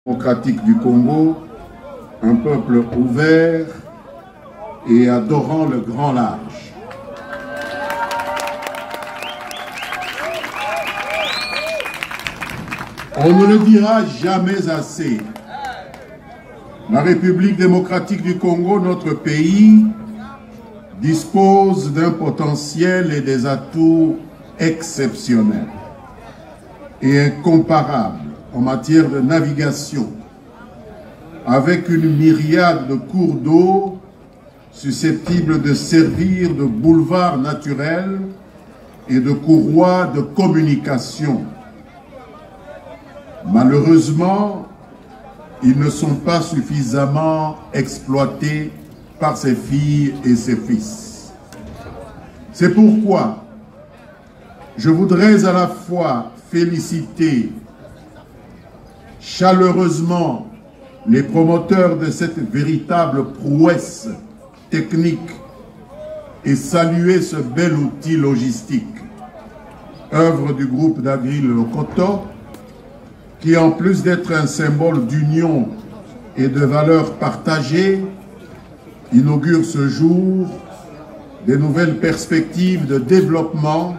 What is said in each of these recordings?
Démocratique du Congo, un peuple ouvert et adorant le grand large. On ne le dira jamais assez. La République démocratique du Congo, notre pays, dispose d'un potentiel et des atouts exceptionnels et incomparables en matière de navigation, avec une myriade de cours d'eau susceptibles de servir de boulevard naturel et de courroie de communication. Malheureusement, ils ne sont pas suffisamment exploités par ses filles et ses fils. C'est pourquoi je voudrais à la fois féliciter chaleureusement les promoteurs de cette véritable prouesse technique et saluer ce bel outil logistique, œuvre du groupe d'Agril Lokoto, qui en plus d'être un symbole d'union et de valeurs partagées, inaugure ce jour des nouvelles perspectives de développement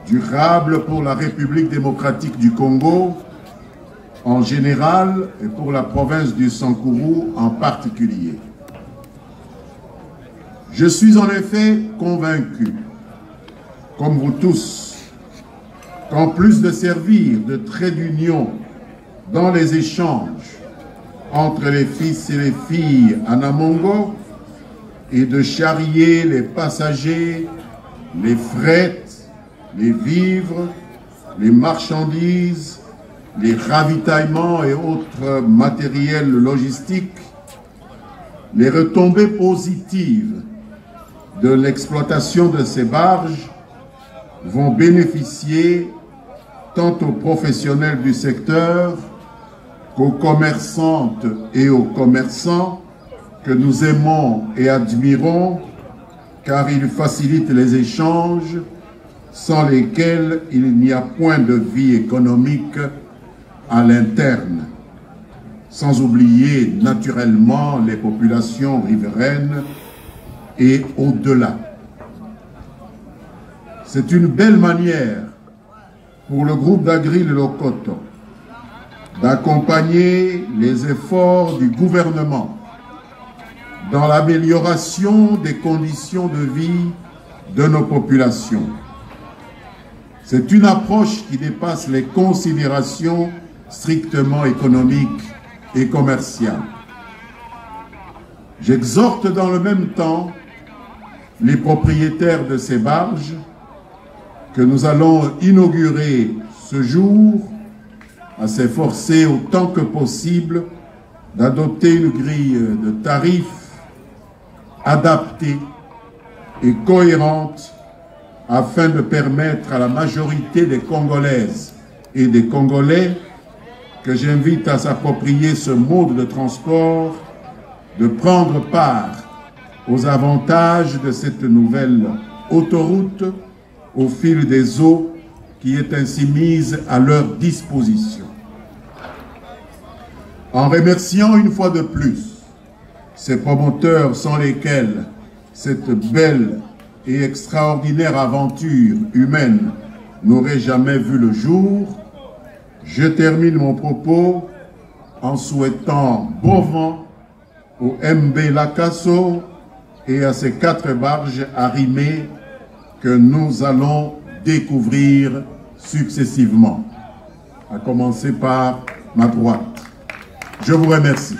durable pour la République démocratique du Congo en général et pour la province du Sankourou en particulier. Je suis en effet convaincu, comme vous tous, qu'en plus de servir de trait d'union dans les échanges entre les fils et les filles à Namongo et de charrier les passagers, les frettes, les vivres, les marchandises, les ravitaillements et autres matériels logistiques, les retombées positives de l'exploitation de ces barges vont bénéficier tant aux professionnels du secteur qu'aux commerçantes et aux commerçants que nous aimons et admirons, car ils facilitent les échanges sans lesquels il n'y a point de vie économique à l'interne, sans oublier naturellement les populations riveraines et au-delà. C'est une belle manière pour le groupe d'Agril Lokoto d'accompagner les efforts du gouvernement dans l'amélioration des conditions de vie de nos populations. C'est une approche qui dépasse les considérations strictement économiques et commerciales. J'exhorte dans le même temps les propriétaires de ces barges que nous allons inaugurer ce jour à s'efforcer autant que possible d'adopter une grille de tarifs adaptée et cohérente afin de permettre à la majorité des Congolaises et des Congolais que j'invite à s'approprier ce mode de transport, de prendre part aux avantages de cette nouvelle autoroute au fil des eaux qui est ainsi mise à leur disposition. En remerciant une fois de plus ces promoteurs sans lesquels cette belle et extraordinaire aventure humaine n'aurait jamais vu le jour, je termine mon propos en souhaitant bon vent au MB Lakasso et à ces 4 barges arrimées que nous allons découvrir successivement, à commencer par ma droite. Je vous remercie.